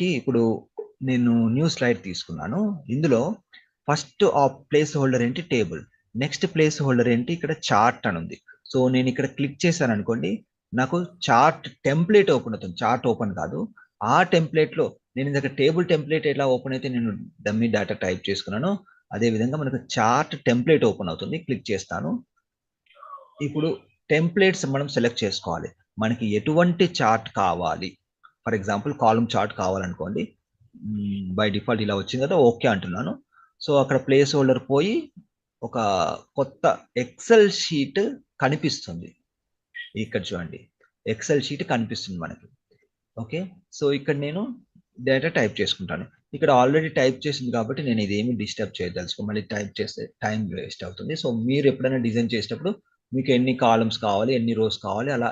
మనకి ఇప్పుడు నేను న్యూ స్లైడ్ తీసుకున్నాను. ఇందులో ఫస్ట్ ప్లేస్ హోల్డర్ ఏంటి టేబుల్, నెక్స్ట్ ప్లేస్ హోల్డర్ ఏంటి ఇక్కడ చార్ట్ అని ఉంది. సో నేను ఇక్కడ క్లిక్ చేశాను అనుకోండి, నాకు చార్ట్ టెంప్లెట్ ఓపెన్ అవుతుంది. చార్ట్ ఓపెన్ కాదు, ఆ టెంప్లెట్ లో నేను ఇందాక టేబుల్ టెంప్లెట్ ఎలా ఓపెన్ అయితే నేను డమ్మీ డేటా టైప్ చేసుకున్నాను, అదే విధంగా మనకు చార్ట్ టెంప్లెట్ ఓపెన్ అవుతుంది. క్లిక్ చేస్తాను. ఇప్పుడు టెంప్లెట్స్ మనం సెలెక్ట్ చేసుకోవాలి, మనకి ఎటువంటి చార్ట్ కావాలి. ఫర్ ఎగ్జాంపుల్ కాలమ్ చార్ట్ కావాలనుకోండి, బై డిఫాల్ట్ ఇలా వచ్చింది కదా, ఓకే అంటున్నాను. సో అక్కడ ప్లేస్ హోల్డర్ పోయి ఒక కొత్త ఎక్సెల్ షీట్ కనిపిస్తుంది. ఇక్కడ చూడండి, ఎక్సెల్ షీట్ కనిపిస్తుంది మనకి. ఓకే, సో ఇక్కడ నేను డేటా టైప్ చేసుకుంటాను. ఇక్కడ ఆల్రెడీ టైప్ చేసింది కాబట్టి నేను ఇదేమి డిస్టర్బ్ చేయదలుచుకో, మళ్ళీ టైప్ చేస్తే టైం వేస్ట్ అవుతుంది. సో మీరు ఎప్పుడైనా డిజైన్ చేసేటప్పుడు మీకు ఎన్ని కాలమ్స్ కావాలి, ఎన్ని రోస్ కావాలి, అలా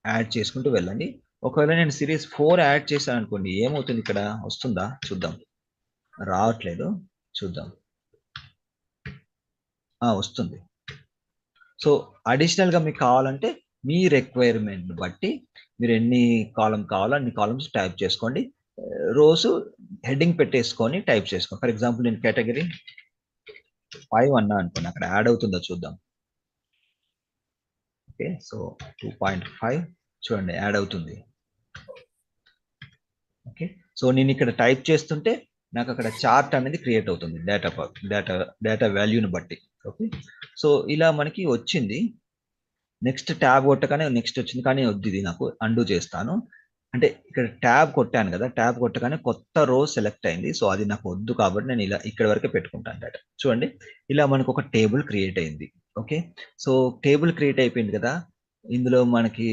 యాడ్ చేసుకుంటూ వెళ్ళండి. ఒకవేళ నేను సిరీస్ 4 యాడ్ చేశాను అనుకోండి, ఏమవుతుంది ఇక్కడ వస్తుందా చూద్దాం. రావట్లేదు, చూద్దాం. వస్తుంది. సో అడిషనల్గా మీకు కావాలంటే మీ రిక్వైర్మెంట్ బట్టి మీరు ఎన్ని కాలమ్ కావాలో అన్ని కాలమ్స్ టైప్ చేసుకోండి. రోజు హెడ్డింగ్ పెట్టేసుకొని టైప్ చేసుకోండి. ఫర్ ఎగ్జాంపుల్ నేను కేటగిరీ 5 అన్నా అనుకోండి, అక్కడ యాడ్ అవుతుందో చూద్దాం. ఓకే, సో 2.5 చూడండి యాడ్ అవుతుంది. ఓకే, సో నేను ఇక్కడ టైప్ చేస్తుంటే నాకు అక్కడ చార్ట్ అనేది క్రియేట్ అవుతుంది డేటా వాల్యూని బట్టి. ఓకే, సో ఇలా మనకి వచ్చింది. నెక్స్ట్ ట్యాబ్ కొట్టగానే నెక్స్ట్ వచ్చింది, కానీ వద్దు, ఇది నాకు అండూ చేస్తాను. అంటే ఇక్కడ ట్యాబ్ కొట్టాను కదా, ట్యాబ్ కొట్టగానే కొత్త రో సెలెక్ట్ అయింది. సో అది నాకు వద్దు కాబట్టి నేను ఇలా ఇక్కడ వరకే పెట్టుకుంటాను డేటా. చూడండి, ఇలా మనకు ఒక టేబుల్ క్రియేట్ అయింది. ఓకే, సో టేబుల్ క్రియేట్ అయిపోయింది కదా, ఇందులో మనకి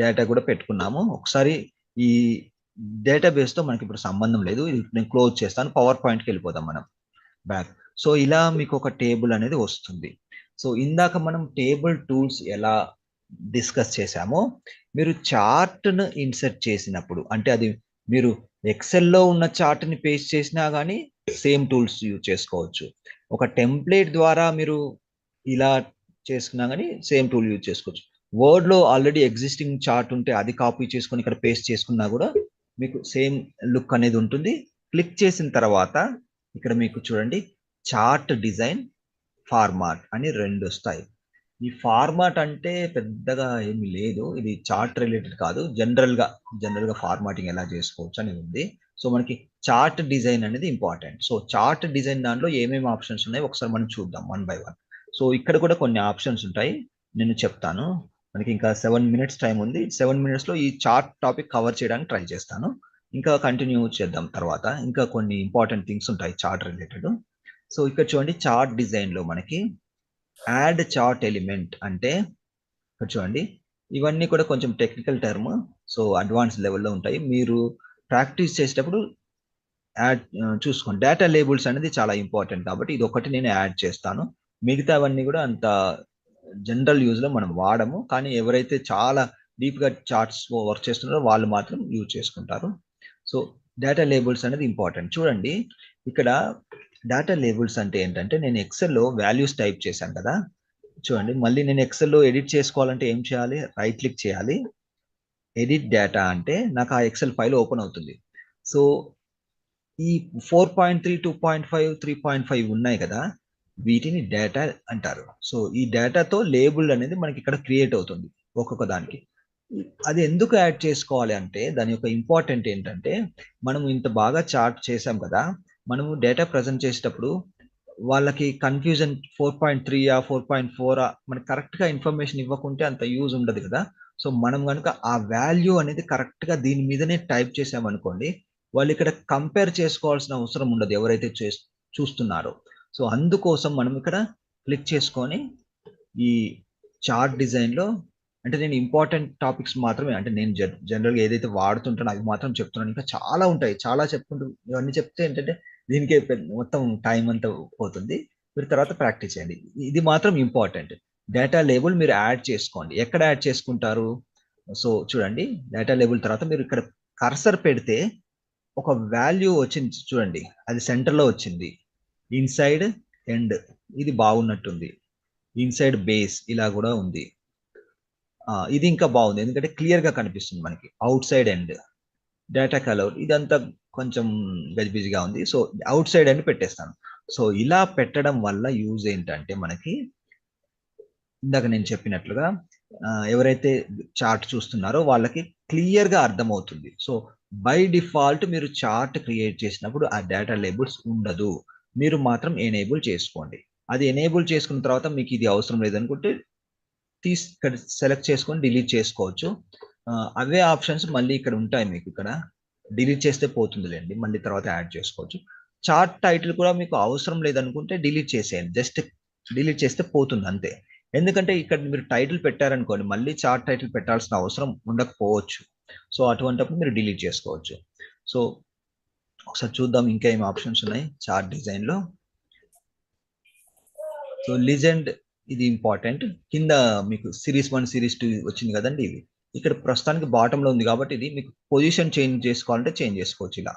డేటా కూడా పెట్టుకున్నాము. ఒకసారి ఈ డేటాబేస్తో మనకి ఇప్పుడు సంబంధం లేదు, ఇది నేను క్లోజ్ చేస్తాను. పవర్ పాయింట్కి వెళ్ళిపోతాం మనం బ్యాక్. సో ఇలా మీకు ఒక టేబుల్ అనేది వస్తుంది. సో ఇందాక మనం టేబుల్ టూల్స్ ఎలా డిస్కస్ చేశామో, మీరు చార్ట్ను ఇన్సర్ట్ చేసినప్పుడు, అంటే అది మీరు ఎక్సెల్లో ఉన్న చార్ట్ని పేస్ట్ చేసినా కానీ సేమ్ టూల్స్ యూజ్ చేసుకోవచ్చు. ఒక టెంప్లెట్ ద్వారా మీరు ఇలా చేసుకున్నా కానీ సేమ్ టూల్ యూజ్ చేసుకోవచ్చు. వర్డ్లో ఆల్రెడీ ఎగ్జిస్టింగ్ చార్ట్ ఉంటే అది కాపీ చేసుకొని ఇక్కడ పేస్ట్ చేసుకున్నా కూడా మీకు సేమ్ లుక్ అనేది ఉంటుంది. క్లిక్ చేసిన తర్వాత ఇక్కడ మీకు చూడండి, చార్ట్ డిజైన్, ఫార్మాట్ అని 2 వస్తాయి. ఈ ఫార్మాట్ అంటే పెద్దగా ఏమి లేదు, ఇది చార్ట్ రిలేటెడ్ కాదు, జనరల్గా ఫార్మాటింగ్ ఎలా చేసుకోవచ్చు అని ఉంది. సో మనకి చార్ట్ డిజైన్ అనేది ఇంపార్టెంట్. సో చార్ట్ డిజైన్ దాంట్లో ఏమేమి ఆప్షన్స్ ఉన్నాయి ఒకసారి మనం చూద్దాం 1 by 1. సో ఇక్కడ కూడా కొన్ని ఆప్షన్స్ ఉంటాయి, నేను చెప్తాను. మనకి ఇంకా 7 minutes టైం ఉంది. 7 minutesలో ఈ చార్ట్ టాపిక్ కవర్ చేయడానికి ట్రై చేస్తాను. ఇంకా కంటిన్యూ చేద్దాం తర్వాత, ఇంకా కొన్ని ఇంపార్టెంట్ థింగ్స్ ఉంటాయి చార్ట్ రిలేటెడ్. సో ఇక్కడ చూడండి, చార్ట్ డిజైన్లో మనకి యాడ్ చార్ట్ ఎలిమెంట్ అంటే ఇక్కడ చూడండి, ఇవన్నీ కూడా కొంచెం టెక్నికల్ టర్మ్, సో అడ్వాన్స్ లెవెల్లో ఉంటాయి. మీరు ప్రాక్టీస్ చేసేటప్పుడు యాడ్ చూసుకోండి. డేటా లేబుల్స్ అనేది చాలా ఇంపార్టెంట్ కాబట్టి ఇది ఒకటి నేను యాడ్ చేస్తాను. మిగతావన్నీ కూడా అంత జనరల్ యూజ్లో మనం వాడము, కానీ ఎవరైతే చాలా డీప్గా చార్ట్స్ వర్క్ చేస్తున్నారో వాళ్ళు మాత్రం యూజ్ చేసుకుంటారు. సో డేటా లేబుల్స్ అనేది ఇంపార్టెంట్. చూడండి, ఇక్కడ డేటా లేబుల్స్ అంటే ఏంటంటే, నేను ఎక్సెల్లో వాల్యూస్ టైప్ చేశాను కదా, చూడండి మళ్ళీ నేను ఎక్సెల్లో ఎడిట్ చేసుకోవాలంటే ఏం చేయాలి, రైట్ క్లిక్ చేయాలి, ఎడిట్ డేటా అంటే నాకు ఆ ఎక్సెల్ ఫైల్ ఓపెన్ అవుతుంది. సో ఈ 4.3, 2.5, 3.5 ఉన్నాయి కదా, వీటిని డేటా అంటారు. సో ఈ డేటాతో లేబుల్ అనేది మనకి ఇక్కడ క్రియేట్ అవుతుంది ఒక్కొక్క దానికి. అది ఎందుకు యాడ్ చేసుకోవాలి అంటే, దాని యొక్క ఇంపార్టెంట్ ఏంటంటే, మనం ఇంత బాగా చార్ట్ చేసాం కదా, మనము డేటా ప్రజెంట్ చేసేటప్పుడు వాళ్ళకి కన్ఫ్యూజన్ 4.3 4.4 మనకి కరెక్ట్గా ఇన్ఫర్మేషన్ ఇవ్వకుంటే అంత యూజ్ ఉండదు కదా. సో మనం కనుక ఆ వాల్యూ అనేది కరెక్ట్గా దీని మీదనే టైప్ చేసామనుకోండి, వాళ్ళు ఇక్కడ కంపేర్ చేసుకోవాల్సిన అవసరం ఉండదు ఎవరైతే చూస్తున్నారో. సో అందుకోసం మనం ఇక్కడ క్లిక్ చేసుకొని ఈ చార్ట్ డిజైన్లో, అంటే నేను ఇంపార్టెంట్ టాపిక్స్ మాత్రమే, అంటే నేను జనరల్గా ఏదైతే వాడుతుంటానో అవి మాత్రం చెప్తున్నాను. ఇంకా చాలా ఉంటాయి, చాలా చెప్పుకుంటూ ఇవన్నీ చెప్తే ఏంటంటే దీనికే మొత్తం టైం అంతా పోతుంది. మీరు తర్వాత ప్రాక్టీస్ చేయండి. ఇది మాత్రం ఇంపార్టెంట్. డేటా లేబుల్ మీరు యాడ్ చేసుకోండి. ఎక్కడ యాడ్ చేసుకుంటారు? సో చూడండి, డేటా లేబుల్ తర్వాత మీరు ఇక్కడ కర్సర్ పెడితే ఒక వాల్యూ వచ్చింది చూడండి, అది సెంటర్లో వచ్చింది. ఇన్సైడ్ ఎండ్ ఇది బాగున్నట్టుంది, ఇన్సైడ్ బేస్ ఇలా కూడా ఉంది. ఇది ఇంకా బాగుంది ఎందుకంటే క్లియర్ గా కనిపిస్తుంది మనకి. Out side end data colour ఇదంతా కొంచెం గజిబిజిగా ఉంది. సో అవుట్ సైడ్ అని పెట్టేస్తాను. సో ఇలా పెట్టడం వల్ల యూజ్ ఏంటంటే మనకి ఇందాక నేను చెప్పినట్లుగా ఎవరైతే చార్ట్ చూస్తున్నారో వాళ్ళకి క్లియర్‌గా అర్థమవుతుంది. సో బై డిఫాల్ట్ మీరు చార్ట్ క్రియేట్ చేసినప్పుడు ఆ డేటా లేబుల్స్ ఉండదు. మీరు మాత్రం ఎనేబుల్ చేసుకోండి. అది ఎనేబుల్ చేసుకున్న తర్వాత మీకు ఇది అవసరం లేదనుకుంటే ఇక్కడ సెలెక్ట్ చేసుకొని డిలీట్ చేసుకోవచ్చు. అవే ఆప్షన్స్ మళ్ళీ ఇక్కడ ఉంటాయి మీకు ఇక్కడ. డిలీట్ చేస్తే పోతుందిలేండి. మళ్ళీ తర్వాత యాడ్ చేసుకోవచ్చు. చార్ట్ టైటిల్ కూడా మీకు అవసరం లేదనుకుంటే డిలీట్ చేసేయండి. జస్ట్ డిలీట్ చేస్తే పోతుంది అంతే. ఎందుకంటే ఇక్కడ మీరు టైటిల్ పెట్టారనుకోండి మళ్ళీ చార్ట్ టైటిల్ పెట్టాల్సిన అవసరం ఉండకపోవచ్చు. సో అటువంటప్పుడు మీరు డిలీట్ చేసుకోవచ్చు. సో ఒకసారి చూద్దాం ఇంకా ఏం ఆప్షన్స్ ఉన్నాయి చార్ట్ డిజైన్‌లో. సో లిజెండ్ ఇది ఇంపార్టెంట్. కింద మీకు సిరీస్ 1, సిరీస్ 2 వచ్చింది కదండీ ఇవి. ఇక్కడ ప్రస్తుతానికి బాటమ్‌లో ఉంది కాబట్టి ఇది మీకు పొజిషన్ చేంజ్ చేసుకోవాలంటే చేంజ్ చేసుకోవచ్చు ఇలా.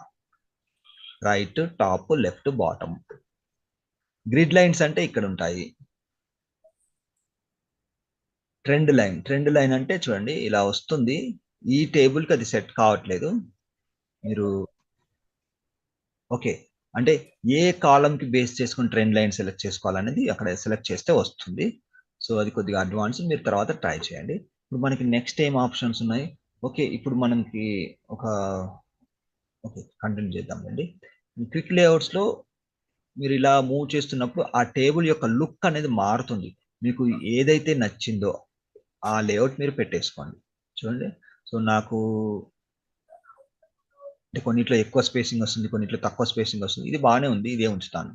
Right, top, left, bottom. Grid lines అంటే ఇక్కడ ఉంటాయి. ట్రెండ్ లైన్ అంటే చూడండి ఇలా వస్తుంది. ఈ టేబుల్‌కి అది సెట్ కావట్లేదు. మీరు ఓకే. అంటే ఏ కాలమ్‌కి బేస్ చేసుకొని ట్రెండ్ లైన్ సెలెక్ట్ చేసుకోవాలనేది అక్కడ సెలెక్ట్ చేస్తే వస్తుంది. సో అది కొద్దిగా అడ్వాన్స్ మీరు తర్వాత ట్రై చేయండి. ఇప్పుడు మనకి నెక్స్ట్ ఏం ఆప్షన్స్ ఉన్నాయి? ఓకే. ఇప్పుడు మనకి ఒక ఓకే. కంటిన్యూ చేద్దాంలెండి. క్విక్ లేఅవుట్స్‌లో మీరు ఇలా మూవ్ చేస్తున్నప్పుడు ఆ టేబుల్ యొక్క లుక్ అనేది మారుతుంది. మీకు ఏదైతే నచ్చిందో ఆ లేఅవుట్ మీరు పెట్టేసుకోండి. చూడండి. సో నాకు అంటే కొన్నిట్లో ఎక్కువ స్పేసింగ్ వస్తుంది. కొన్నిట్లో తక్కువ స్పేసింగ్ వస్తుంది. ఇది బానే ఉంది. ఇదే ఉంచుతాను.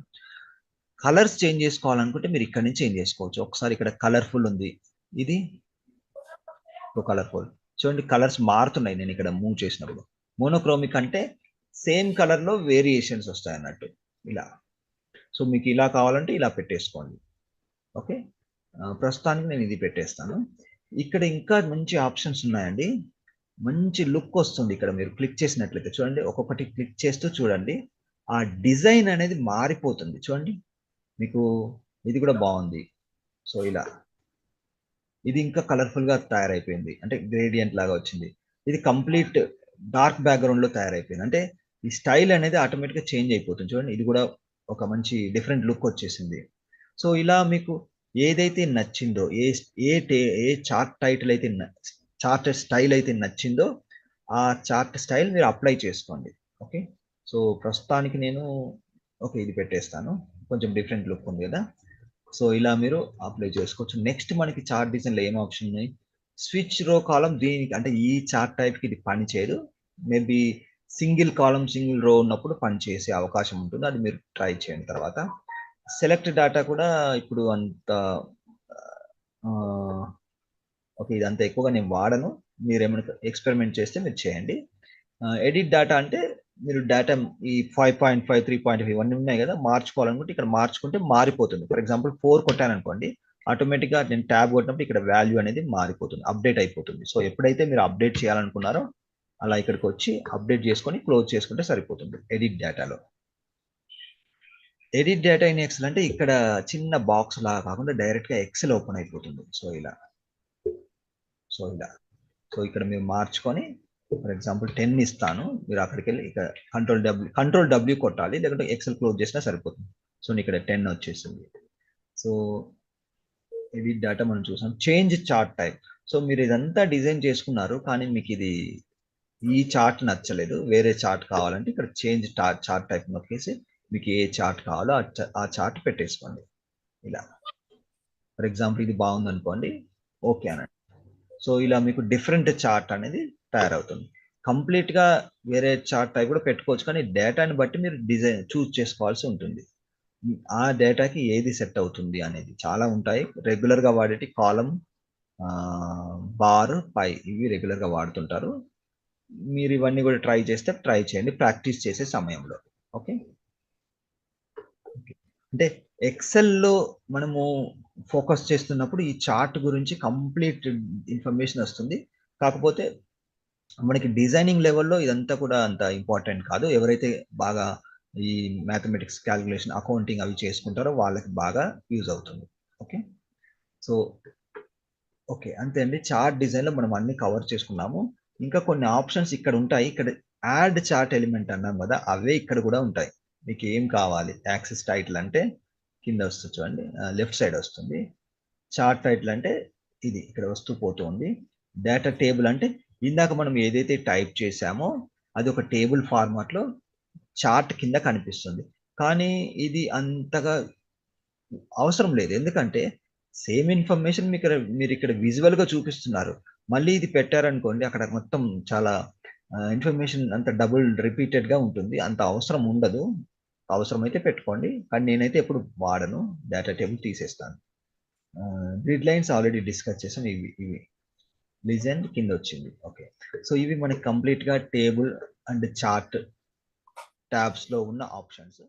కలర్స్ చేంజ్ చేసుకోవాలనుకుంటే మీరు ఇక్కడ నుంచి చేంజ్ చేసుకోవచ్చు. ఒకసారి ఇక్కడ కలర్‌ఫుల్ ఉంది. ఇది కలర్‌ఫుల్. చూడండి కలర్స్ మారుతున్నాయి నేను ఇక్కడ మూవ్ చేసినప్పుడు. మోనోక్రోమిక్ అంటే సేమ్ కలర్‌లో వేరియేషన్స్ వస్తాయన్నట్టు ఇలా. సో మీకు ఇలా కావాలంటే ఇలా పెట్టేసుకోండి. ఓకే. ప్రస్తుతానికి నేను ఇది పెట్టేస్తాను. ఇక్కడ ఇంకా మంచి ఆప్షన్స్ ఉన్నాయండి. మంచి లుక్ వస్తుంది ఇక్కడ మీరు క్లిక్ చేసినట్లయితే చూడండి. ఒక్కొక్కటి క్లిక్ చేస్తూ చూడండి. ఆ డిజైన్ అనేది మారిపోతుంది చూడండి. మీకు ఇది కూడా బాగుంది. సో ఇలా ఇది ఇంకా కలర్ఫుల్‌గా తయారైపోయింది. అంటే గ్రేడియంట్ లాగా వచ్చింది. ఇది కంప్లీట్ డార్క్ బ్యాక్‌గ్రౌండ్‌లో తయారైపోయింది. అంటే ఈ స్టైల్ అనేది ఆటోమేటిక్‌గా చేంజ్ అయిపోతుంది. చూడండి ఇది కూడా ఒక మంచి డిఫరెంట్ లుక్ వచ్చేసింది. సో ఇలా మీకు ఏదైతే నచ్చిందో ఏ చార్ట్ టైటిల్ అయితే చార్ట్ స్టైల్ అయితే నచ్చిందో ఆ చార్ట్ స్టైల్ మీరు అప్లై చేసుకోండి. ఓకే. సో ప్రస్తుతానికి నేను ఓకే ఇది పెట్టేస్తాను. కొంచెం డిఫరెంట్ లుక్ ఉంది కదా! సో ఇలా మీరు అప్లై చేసుకోవచ్చు. నెక్స్ట్ మనకి చార్ట్ డిజైన్‌లో ఏం ఆప్షన్ ఉన్నాయి? స్విచ్ రో కాలమ్ దీనికి అంటే ఈ చార్ట్ టైప్‌కి ఇది పని చేయదు. మేబీ సింగిల్ కాలమ్, సింగిల్ రో ఉన్నప్పుడు పని చేసే అవకాశం ఉంటుంది. అది మీరు ట్రై చేయండి తర్వాత. సెలెక్ట్ డాటా కూడా ఇప్పుడు అంత ఆహ్, ఓకే. ఇదంతా ఎక్కువగా నేను వాడను. మీరేమైనా ఎక్స్‌పెరిమెంట్ చేస్తే మీరు చేయండి. ఎడిట్ డాటా అంటే మీరు డాటా ఈ 5.5, 3.5 ఇవన్నీ ఉన్నాయి గదా! మార్చుకోవాలనుకుంటే ఇక్కడ మార్చుకుంటే మారిపోతుంది. ఫర్ ఎగ్జాంపుల్ 4 కొట్టాననుకోండి, ఆటోమేటిక్‌గా నేను ట్యాబ్ కొట్టినప్పుడు ఇక్కడ వాల్యూ అనేది మారిపోతుంది. అప్‌డేట్ అయిపోతుంది. సో, ఎప్పుడైతే మీరు అప్‌డేట్ చేయాలనుకున్నారో అలా ఇక్కడికొచ్చి అప్‌డేట్ చేసుకొని క్లోజ్ చేసుకుంటే సరిపోతుంది ఎడిట్ డాటాలో. ఎడిట్ డేటా ఇన్ ఎక్సెల్ అంటే ఇక్కడ చిన్న బాక్స్ లాగా కాకుండా డైరెక్ట్‌గా ఎక్సెల్ ఓపెన్ అయిపోతుంది. సో, ఇలా. సో, ఇలా. సో, ఇక్కడ మీరు మార్చుకొని ఫర్ ఎగ్జాంపుల్ 10 ఇస్తాను. మీరు అక్కడికెళ్ళి ఇక కంట్రోల్ డబ్ల్యూ కొట్టాలి. లేకుంటే ఎక్సెల్ క్లోజ్ చేసినా సరిపోతుంది. సో, ఇక్కడ 10 వచ్చేసింది. సో, ఎడిట్ డేటా మనం చూసాం. Change chart type. సో, మీరు ఇదంతా డిజైన్ చేసుకున్నారు. కానీ మీకిది ఈ చార్ట్ నచ్చలేదు. వేరే చార్ట్ కావాలంటే ఇక్కడ చేంజ్ చార్ట్ టైప్ నొక్కేసి మీకు ఏ చార్ట్ కావాలో ఆ చార్ట్ పెట్టేసుకోండి. ఇలా. ఫర్ ఎగ్జాంపుల్ ఇది బాగుందనుకోండి. ఓకే అనండి. సో, ఇలా మీకు డిఫరెంట్ చార్ట్ అనేది తయారవుతుంది. కంప్లీట్‌గా వేరే చార్ట్ టైప్ కూడా పెట్టుకోవచ్చు. కానీ డేటాని బట్టి మీరు డిజైన్ చూజ్ చేసుకోవాల్సి ఉంటుంది. ఆ డేటాకి ఏది సెట్ అవుతుంది అనేది. చాలా ఉంటాయి. రెగ్యులర్‌గా వాడేటి కాలమ్, బార్, పై ఇవి రెగ్యులర్‌గా వాడుతుంటారు. మీరు ఇవన్నీ కూడా ట్రై చేస్తే ట్రై చేయండి ప్రాక్టీస్ చేసే సమయంలో. ఓకే. అంటే ఎక్సెల్‌లో మనము ఫోకస్ చేస్తున్నప్పుడు ఈ చార్ట్ గురించి కంప్లీట్ ఇన్ఫర్మేషన్ వస్తుంది. కాకపోతే మనకి డిజైనింగ్ లెవెల్‌లో ఇదంతా కూడా అంత ఇంపార్టెంట్ కాదు. ఎవరైతే బాగా ఈ మ్యాథమెటిక్స్, కాలిక్యులేషన్, అకౌంటింగ్ అవి చేసుకుంటారో వాళ్ళకి బాగా యూజ్ అవుతుంది. ఓకే. So, okay. అంతే అండి. చార్ట్ డిజైన్‌లో మనం అన్నీ కవర్ చేసుకున్నాము. ఇంకా కొన్ని ఆప్షన్స్ ఇక్కడ ఉంటాయి. ఇక్కడ యాడ్ చార్ట్ ఎలిమెంట్ అన్నాం కదా, అవే ఇక్కడ కూడా ఉంటాయి. మీకు ఏం కావాలి, యాక్సెస్ టైటిల్ అంటే కింద వస్తుంది చూడండి, లెఫ్ట్ సైడ్ వస్తుంది. చార్ట్ టైటిల్ అంటే ఇది ఇక్కడ వస్తూ పోతుంది. డేటా టేబుల్ అంటే ఇందాక మనం ఏదైతే టైప్ చేసామో అది ఒక టేబుల్ ఫార్మాట్ లో చార్ట్ కింద కనిపిస్తుంది. కానీ ఇది అంతగా అవసరం లేదు, ఎందుకంటే సేమ్ ఇన్ఫర్మేషన్ మీరు ఇక్కడ విజువల్ గా చూపిస్తున్నారు. మళ్ళీ ఇది పెట్టారనుకోండి, అక్కడ మొత్తం చాలా ఇన్ఫర్మేషన్ అంత డబుల్ రిపీటెడ్ గా ఉంటుంది, అంత అవసరం ఉండదు. అవసరమైతే పెట్టుకోండి, కానీ నేనైతే ఎప్పుడు వాడను, డేటా టేబుల్ తీసేస్తాను. గ్రిడ్ లైన్స్ ఆల్రెడీ డిస్కస్ చేసాం. ఇవి లిజెండ్ కింద వచ్చింది. ఓకే, సో ఇవి మనకి కంప్లీట్ గా టేబుల్ అండ్ చార్ట్ ట్యాబ్స్ లో ఉన్న ఆప్షన్స్.